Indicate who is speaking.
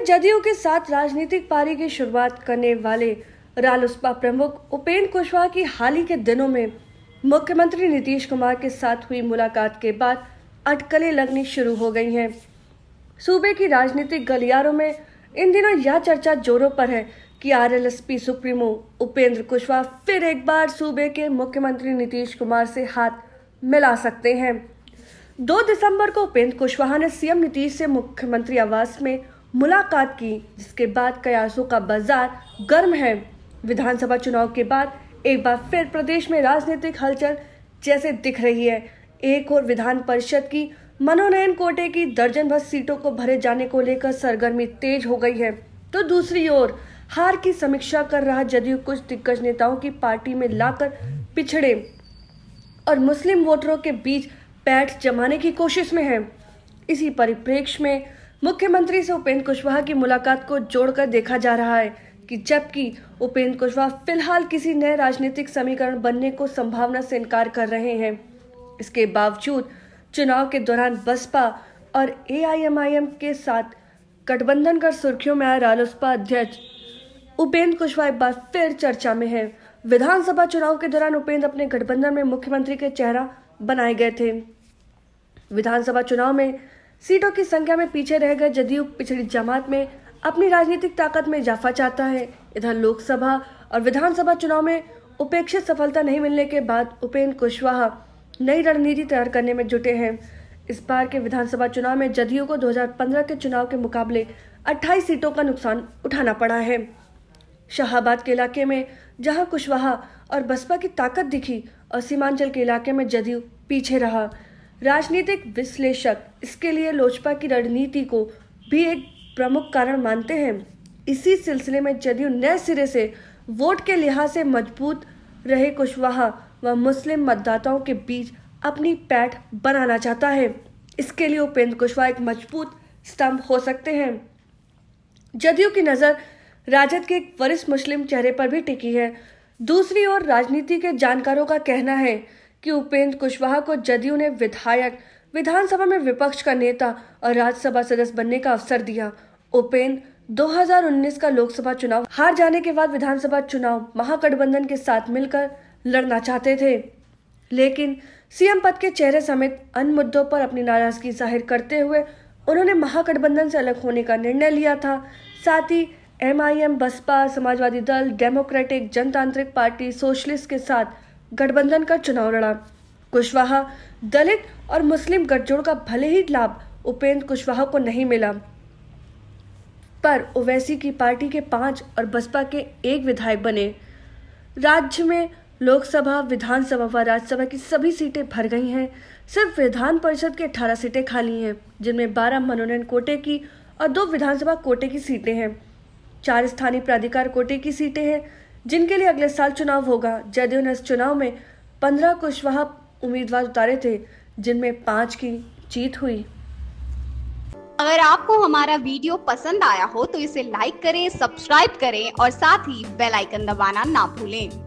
Speaker 1: जदयू के साथ राजनीतिक पारी की शुरुआत करने वाले रालोसपा प्रमुख उपेंद्र कुशवाहा की हाल ही के दिनों में मुख्यमंत्री नीतीश कुमार के साथ हुई मुलाकात के बाद अटकलें लगनी शुरू हो गई हैं। सूबे की राजनीतिक गलियारों में इन दिनों यह चर्चा जोरों पर है कि आरएलएसपी सुप्रीमो उपेंद्र कुशवाहा फिर एक बार सूबे के मुख्यमंत्री नीतीश कुमार से हाथ मिला सकते हैं। 2 दिसंबर को उपेंद्र कुशवाहा ने सीएम नीतीश से मुख्यमंत्री आवास में मुलाकात की, जिसके बाद कयासों का बाजार गर्म है। विधानसभा चुनाव के बाद एक बार फिर प्रदेश में राजनीतिक हलचल जैसे दिख रही है। एक और विधान परिषद की मनोनयन कोटे की दर्जन भर सीटों को भरे जाने को लेकर सरगर्मी तेज हो गई है, तो दूसरी ओर हार की समीक्षा कर रहा जदयू कुछ दिग्गज नेताओं की पार्टी में लाकर पिछड़े और मुस्लिम वोटरों के बीच पैठ जमाने की कोशिश में है। इसी परिप्रेक्ष्य में मुख्यमंत्री से उपेंद्र कुशवाहा की मुलाकात को जोड़कर देखा जा रहा है कि जबकि उपेंद्र कुशवाहा फिलहाल किसी नए राजनीतिक समीकरण बनने को संभावना से इनकार कर रहे हैं, इसके बावजूद चुनाव के दौरान बसपा और एआईएमआईएम के साथ गठबंधन कर सुर्खियों में आया रालोसपा अध्यक्ष उपेंद्र कुशवाहा एक बार फिर चर्चा में है। विधानसभा चुनाव के दौरान उपेंद्र अपने गठबंधन में मुख्यमंत्री के चेहरा बनाए गए थे। विधानसभा चुनाव में सीटों की संख्या में पीछे रह गए जदयू पिछड़ी जमात में अपनी राजनीतिक ताकत में इजाफा चाहता है। इधर लोकसभा और विधानसभा चुनाव में उपेक्षित सफलता नहीं मिलने के बाद उपेंद्र कुशवाहा नई रणनीति तैयार करने में जुटे हैं। इस बार के विधानसभा चुनाव में जदयू को 2015 के चुनाव के मुकाबले 28 सीटों का नुकसान उठाना पड़ा है। शाहाबाद के इलाके में जहां कुशवाहा और बसपा की ताकत दिखी और सीमांचल के इलाके में जदयू पीछे रहा। राजनीतिक विश्लेषक इसके लिए लोजपा की रणनीति को भी एक प्रमुख कारण मानते हैं। इसी सिलसिले में जदयू नए सिरे से वोट के लिहाज से मजबूत रहे कुशवाहा व मुस्लिम मतदाताओं के बीच अपनी पैठ बनाना चाहता है। इसके लिए उपेंद्र कुशवाहा एक मजबूत स्तंभ हो सकते हैं। जदयू की नज़र राजद के एक वरिष्ठ मुस्लिम चेहरे पर भी टिकी है। दूसरी ओर राजनीति के जानकारों का कहना है कि उपेंद्र कुशवाहा को जदयू ने विधायक, विधानसभा में विपक्ष का नेता और राज्यसभा सदस्य बनने का अवसर दिया। उपेंद्र 2019 का लोकसभा चुनाव हार जाने के बाद विधानसभा चुनाव महागठबंधन के साथ मिलकर लड़ना चाहते थे, लेकिन सीएम पद के चेहरे समेत अन्य मुद्दों पर अपनी नाराजगी जाहिर करते हुए उन्होंने महागठबंधन से अलग होने का निर्णय लिया था। साथ ही एमआईएम, बसपा, समाजवादी दल, डेमोक्रेटिक जनतांत्रिक पार्टी, सोशलिस्ट के साथ गठबंधन का चुनाव लड़ा। कुशवाहा दलित और मुस्लिम गठजोड़ का भले ही लाभ उपेंद्र कुशवाहा को नहीं मिला, पर ओवैसी की पार्टी के 5 और बसपा के 1 विधायक बने। राज्य में लोकसभा, विधानसभा व राज्यसभा की सभी सीटें भर गई हैं। सिर्फ विधान परिषद की 18 सीटें खाली हैं, जिनमें 12 मनोनयन कोटे की और 2 विधानसभा कोटे की सीटें हैं। 4 स्थानीय प्राधिकार कोटे की सीटें हैं, जिनके लिए अगले साल चुनाव होगा। जदयू ने इस चुनाव में 15 कुशवाहा उम्मीदवार उतारे थे, जिनमें 5 की जीत हुई।
Speaker 2: अगर आपको हमारा वीडियो पसंद आया हो तो इसे लाइक करें, सब्सक्राइब करें और साथ ही बेल आइकन दबाना ना भूलें।